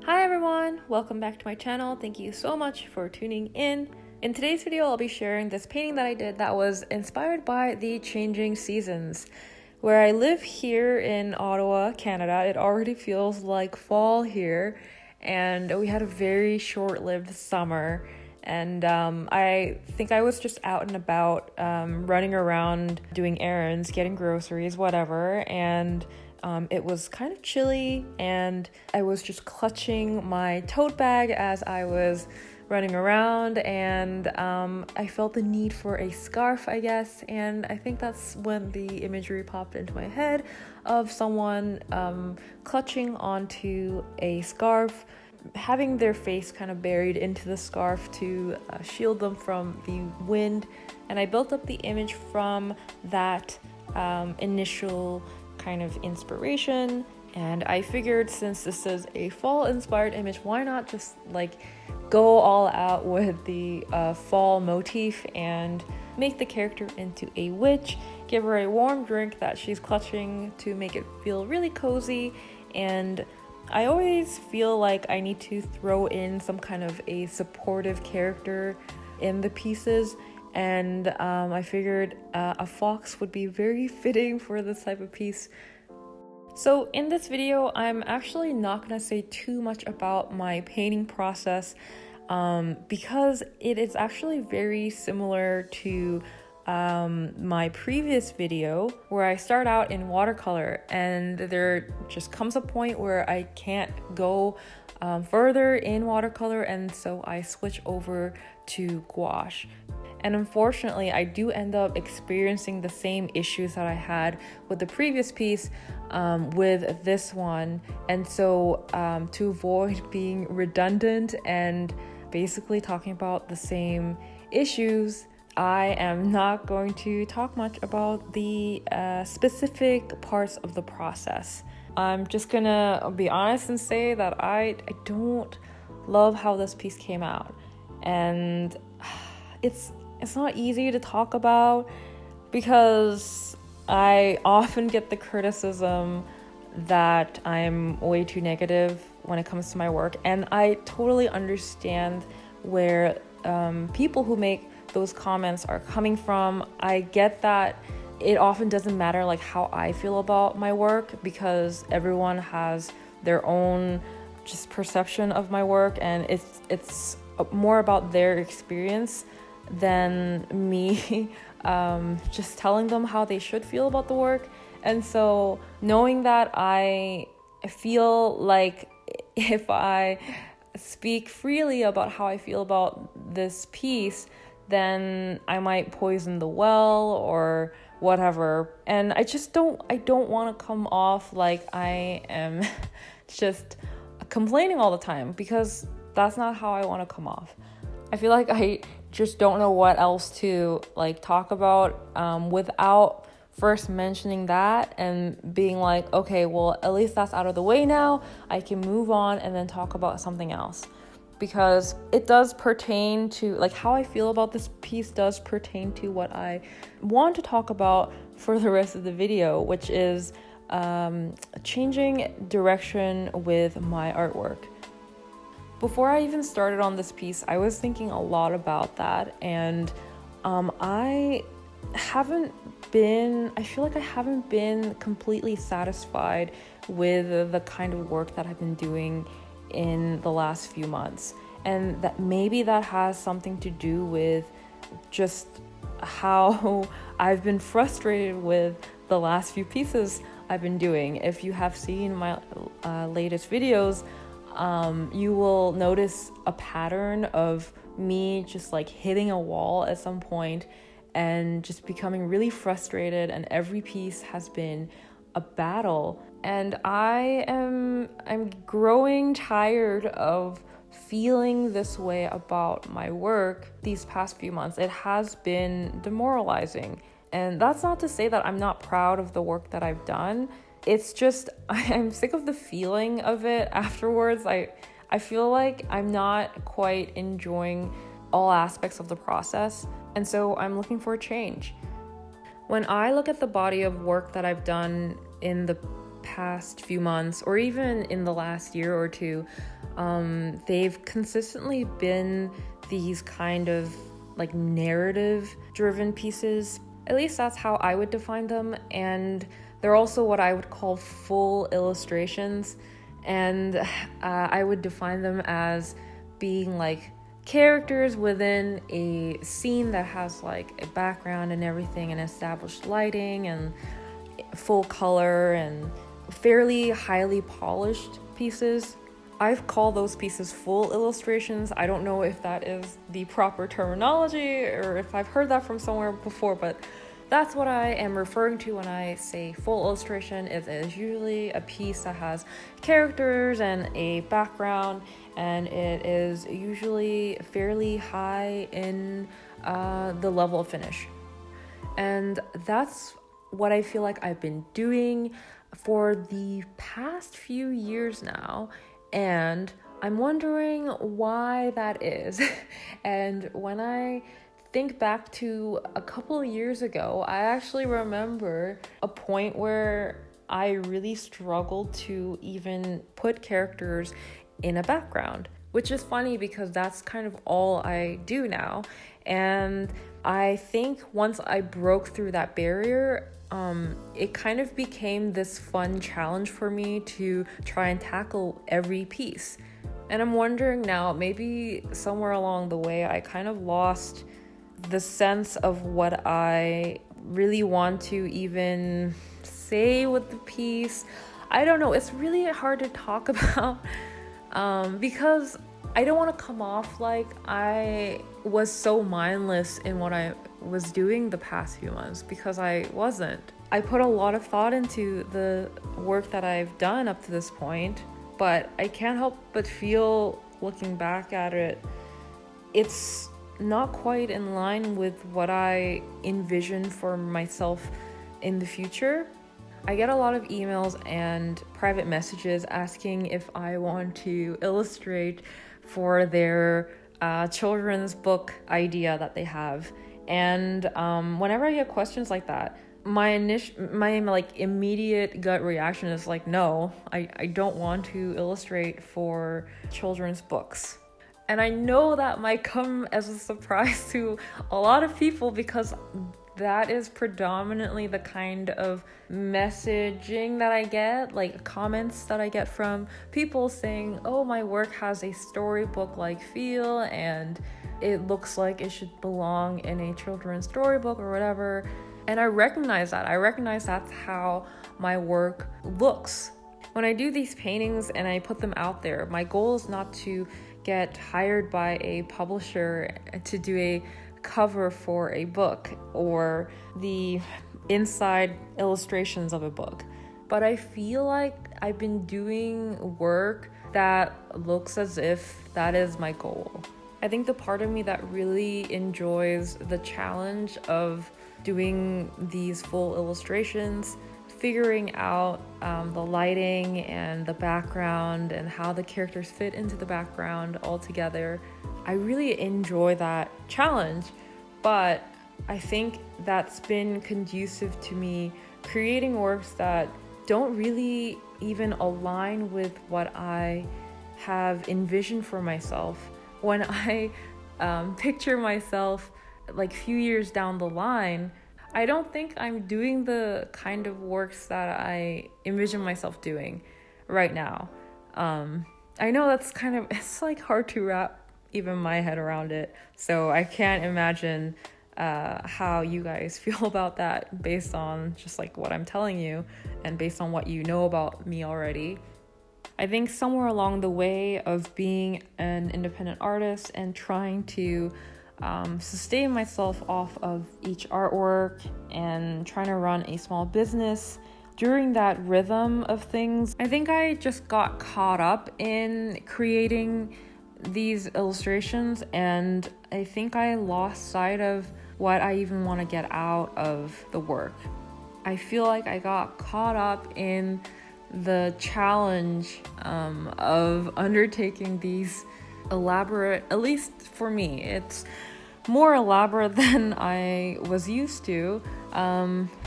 Hi everyone, welcome back to my channel. Thank you so much for tuning in. In today's video, I'll be sharing this painting that I did that was inspired by the changing seasons. Where I live here in Ottawa, Canada, it already feels like fall here, and we had a very short-lived summer. And I think I was just out and about, running around, doing errands, getting groceries, whatever, and it was kind of chilly, and I was just clutching my tote bag as I was running around, and I felt the need for a scarf, I guess, and I think that's when the imagery popped into my head of someone clutching onto a scarf, having their face kind of buried into the scarf to shield them from the wind. And I built up the image from that initial kind of inspiration, and I figured since this is a fall inspired image, why not just like go all out with the fall motif and make the character into a witch, give her a warm drink that she's clutching to make it feel really cozy. And I always feel like I need to throw in some kind of a supportive character in the pieces, and I figured a fox would be very fitting for this type of piece. So in this video, I'm actually not gonna say too much about my painting process because it is actually very similar to my previous video where I start out in watercolor, and there just comes a point where I can't go further in watercolor, and so I switch over to gouache. And unfortunately, I do end up experiencing the same issues that I had with the previous piece with this one. And so to avoid being redundant and basically talking about the same issues, I am not going to talk much about the specific parts of the process. I'm just gonna be honest and say that I don't love how this piece came out. And it's not easy to talk about because I often get the criticism that I'm way too negative when it comes to my work, and I totally understand where people who make those comments are coming from. I get that it often doesn't matter like how I feel about my work because everyone has their own just perception of my work, and it's more about their experience than me just telling them how they should feel about the work. And so knowing that I feel like if I speak freely about how I feel about this piece, then I might poison the well or whatever. And I don't want to come off like I am just complaining all the time, because that's not how I want to come off. I feel like I just don't know what else to like talk about without first mentioning that and being like, okay, well, at least that's out of the way now. I can move on and then talk about something else, because it does pertain to like how I feel about this piece does pertain to what I want to talk about for the rest of the video, which is changing direction with my artwork. Before I even started on this piece, I was thinking a lot about that, and I feel like I haven't been completely satisfied with the kind of work that I've been doing in the last few months, and that maybe that has something to do with just how I've been frustrated with the last few pieces I've been doing. If you have seen my latest videos, you will notice a pattern of me just like hitting a wall at some point and just becoming really frustrated, and every piece has been a battle. And I'm growing tired of feeling this way about my work these past few months. It has been demoralizing. And that's not to say that I'm not proud of the work that I've done. It's just I'm sick of the feeling of it afterwards. I feel like I'm not quite enjoying all aspects of the process, and so I'm looking for a change. When I look at the body of work that I've done in the past few months, or even in the last year or two, They've consistently been these kind of like narrative driven pieces. At least that's how I would define them. And they're also what I would call full illustrations. And I would define them as being like characters within a scene that has like a background and everything, and established lighting and full color and fairly highly polished pieces. I've called those pieces full illustrations. I don't know if that is the proper terminology or if I've heard that from somewhere before, but that's what I am referring to when I say full illustration. It is usually a piece that has characters and a background, and it is usually fairly high in the level of finish. And that's what I feel like I've been doing for the past few years now. And I'm wondering why that is. And when I think back to a couple of years ago, I actually remember a point where I really struggled to even put characters in a background, which is funny because that's kind of all I do now. And I think once I broke through that barrier, it kind of became this fun challenge for me to try and tackle every piece. And I'm wondering now, maybe somewhere along the way, I kind of lost the sense of what I really want to even say with the piece. I don't know, it's really hard to talk about because I don't want to come off like I was so mindless in what I was doing the past few months, because I wasn't. I put a lot of thought into the work that I've done up to this point, but I can't help but feel, looking back at it, it's not quite in line with what I envision for myself in the future. I get a lot of emails and private messages asking if I want to illustrate for their children's book idea that they have. And whenever I get questions like that, my immediate gut reaction is like, no, I don't want to illustrate for children's books. And I know that might come as a surprise to a lot of people, because that is predominantly the kind of messaging that I get, like comments that I get from people saying, oh, my work has a storybook-like feel and it looks like it should belong in a children's storybook or whatever. And I recognize that. I recognize that's how my work looks. When I do these paintings and I put them out there, my goal is not to get hired by a publisher to do a cover for a book or the inside illustrations of a book. But I feel like I've been doing work that looks as if that is my goal. I think the part of me that really enjoys the challenge of doing these full illustrations, figuring out the lighting and the background and how the characters fit into the background all together, I really enjoy that challenge. But I think that's been conducive to me creating works that don't really even align with what I have envisioned for myself. When I picture myself like a few years down the line, I don't think I'm doing the kind of works that I envision myself doing right now. I know that's kind of, it's like hard to wrap even my head around it. So I can't imagine how you guys feel about that based on just like what I'm telling you and based on what you know about me already. I think somewhere along the way of being an independent artist and trying to sustain myself off of each artwork and trying to run a small business, during that rhythm of things, I think I just got caught up in creating these illustrations, and I think I lost sight of what I even want to get out of the work. I feel like I got caught up in the challenge of undertaking these elaborate, at least for me, it's more elaborate than I was used to,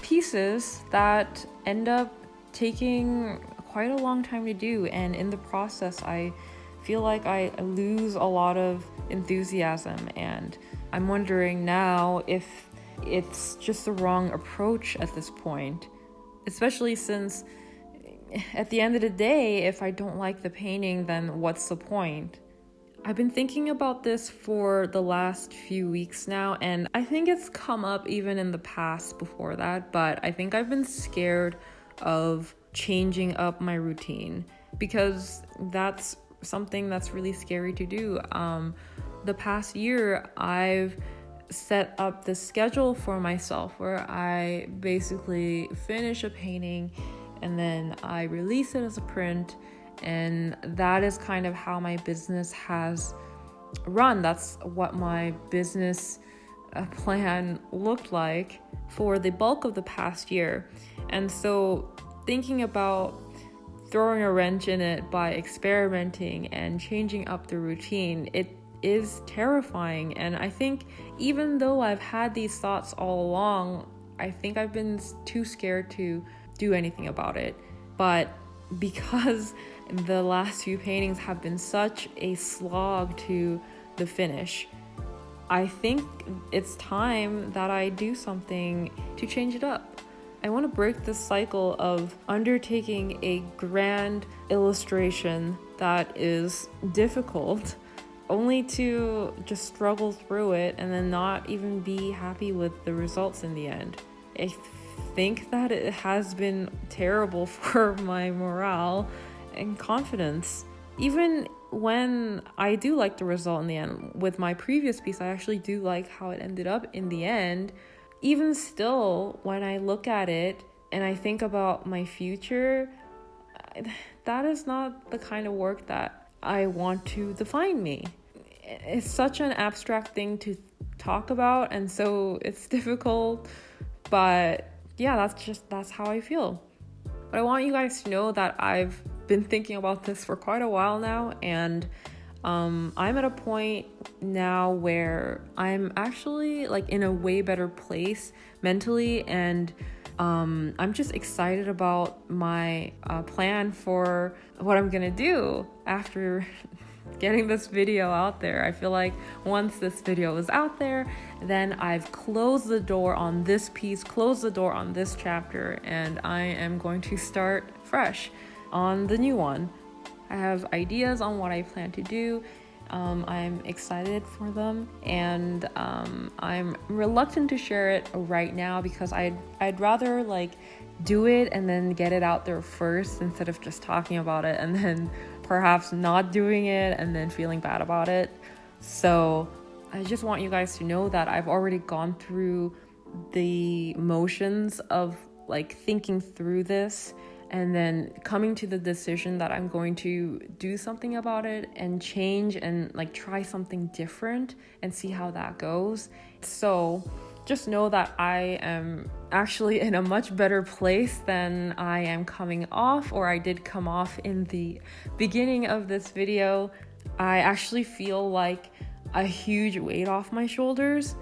pieces that end up taking quite a long time to do, and in the process I feel like I lose a lot of enthusiasm, and I'm wondering now if it's just the wrong approach at this point, especially since at the end of the day, if I don't like the painting, then what's the point? I've been thinking about this for the last few weeks now, and I think it's come up even in the past before that, but I think I've been scared of changing up my routine because that's something that's really scary to do. The past year, I've set up this schedule for myself where I basically finish a painting and then I release it as a print, and that is kind of how my business has run. That's what my business plan looked like for the bulk of the past year. And so thinking about throwing a wrench in it by experimenting and changing up the routine, it is terrifying. And I think even though I've had these thoughts all along, I think I've been too scared to do anything about it. But because the last few paintings have been such a slog to the finish, I think it's time that I do something to change it up. I want to break this cycle of undertaking a grand illustration that is difficult only to just struggle through it and then not even be happy with the results in the end. I think that it has been terrible for my morale and confidence. Even when I do like the result in the end, with my previous piece, I actually do like how it ended up in the end. Even still, when I look at it and I think about my future, that is not the kind of work that I want to define me. It's such an abstract thing to talk about, and so it's difficult, but yeah, that's how I feel. But I want you guys to know that I've been thinking about this for quite a while now, and I'm at a point now where I'm actually like in a way better place mentally, and I'm just excited about my plan for what I'm gonna do after getting this video out there. I feel like once this video is out there, then I've closed the door on this piece, closed the door on this chapter, and I am going to start fresh on the new one. I have ideas on what I plan to do. I'm excited for them, and I'm reluctant to share it right now because I'd rather like do it and then get it out there first instead of just talking about it and then perhaps not doing it and then feeling bad about it. So I just want you guys to know that I've already gone through the motions of like thinking through this and then coming to the decision that I'm going to do something about it and change and like try something different and see how that goes. So just know that I am actually in a much better place than I am coming off, or I did come off in the beginning of this video. I actually feel like a huge weight off my shoulders.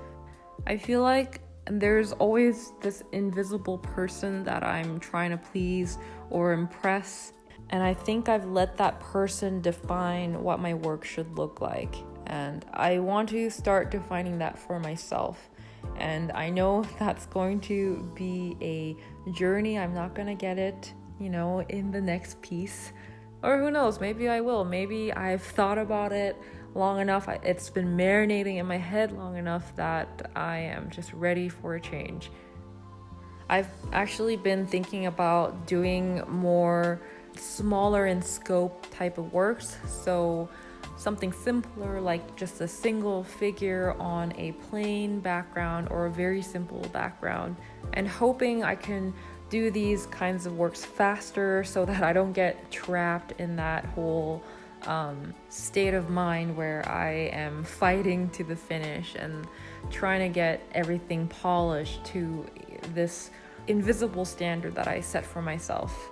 I feel like there's always this invisible person that I'm trying to please or impress, and I think I've let that person define what my work should look like, and I want to start defining that for myself. And I know that's going to be a journey. I'm not gonna get it, in the next piece, or who knows, maybe I will. Maybe I've thought about it long enough, it's been marinating in my head long enough that I am just ready for a change. I've actually been thinking about doing more smaller in scope type of works, so something simpler like just a single figure on a plain background or a very simple background, and hoping I can do these kinds of works faster so that I don't get trapped in that whole state of mind where I am fighting to the finish and trying to get everything polished to this invisible standard that I set for myself.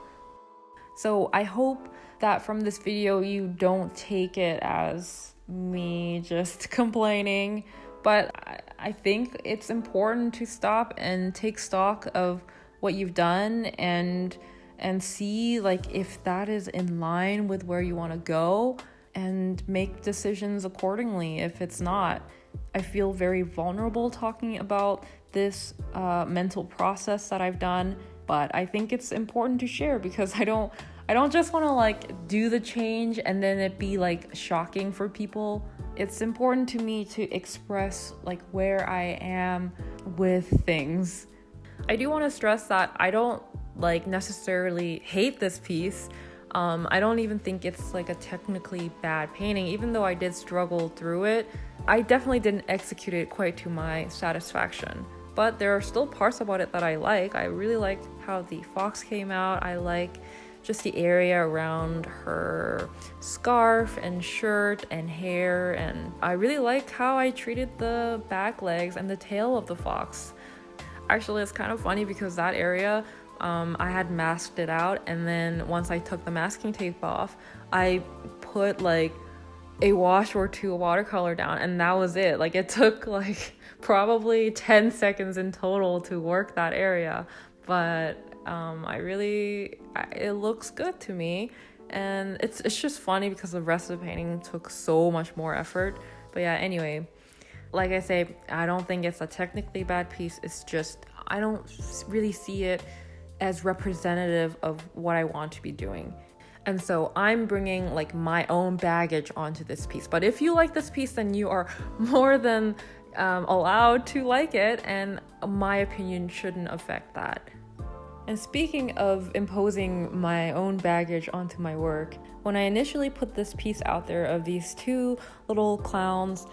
So I hope that from this video you don't take it as me just complaining, but I think it's important to stop and take stock of what you've done and see like if that is in line with where you want to go, and make decisions accordingly if it's not. I feel very vulnerable talking about this mental process that I've done, but I think it's important to share because I don't just want to like do the change and then it be like shocking for people. It's important to me to express like where I am with things. I do want to stress that I don't like necessarily hate this piece. I don't even think it's like a technically bad painting, even though I did struggle through it. I definitely didn't execute it quite to my satisfaction, but there are still parts about it that I like. I really like how the fox came out. I like just the area around her scarf and shirt and hair, and I really like how I treated the back legs and the tail of the fox. Actually, it's kind of funny because that area, I had masked it out, and then once I took the masking tape off, I put like a wash or two of watercolor down, and that was it. Like it took like probably 10 seconds in total to work that area, but it looks good to me, and it's just funny because the rest of the painting took so much more effort. But yeah, anyway, like I say, I don't think it's a technically bad piece. It's just I don't really see it as representative of what I want to be doing. And so I'm bringing like my own baggage onto this piece. But if you like this piece, then you are more than allowed to like it, and my opinion shouldn't affect that. And speaking of imposing my own baggage onto my work, when I initially put this piece out there of these two little clowns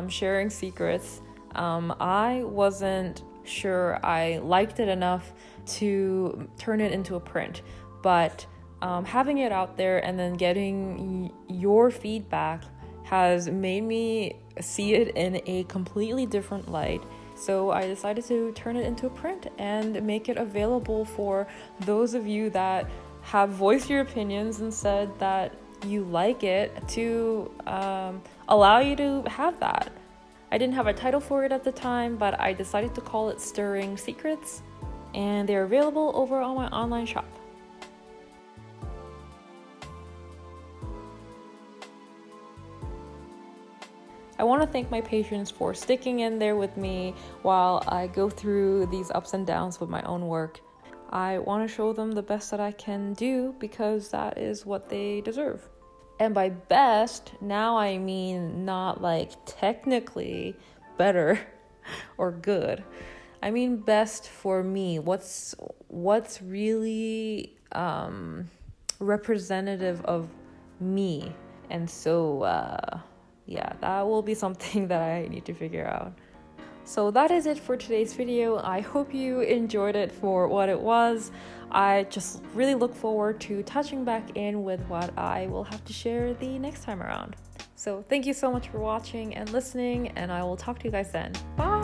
sharing secrets, I wasn't sure I liked it enough to turn it into a print. But having it out there and then getting your feedback has made me see it in a completely different light. So I decided to turn it into a print and make it available for those of you that have voiced your opinions and said that you like it, to allow you to have that. I didn't have a title for it at the time, but I decided to call it Stirring Secrets, and they're available over on my online shop. I want to thank my patrons for sticking in there with me while I go through these ups and downs with my own work. I want to show them the best that I can do because that is what they deserve. And by best, now I mean not like technically better or good. I mean best for me. What's really representative of me. And so yeah, that will be something that I need to figure out. So that is it for today's video. I hope you enjoyed it for what it was. I just really look forward to touching back in with what I will have to share the next time around. So thank you so much for watching and listening, and I will talk to you guys then. Bye!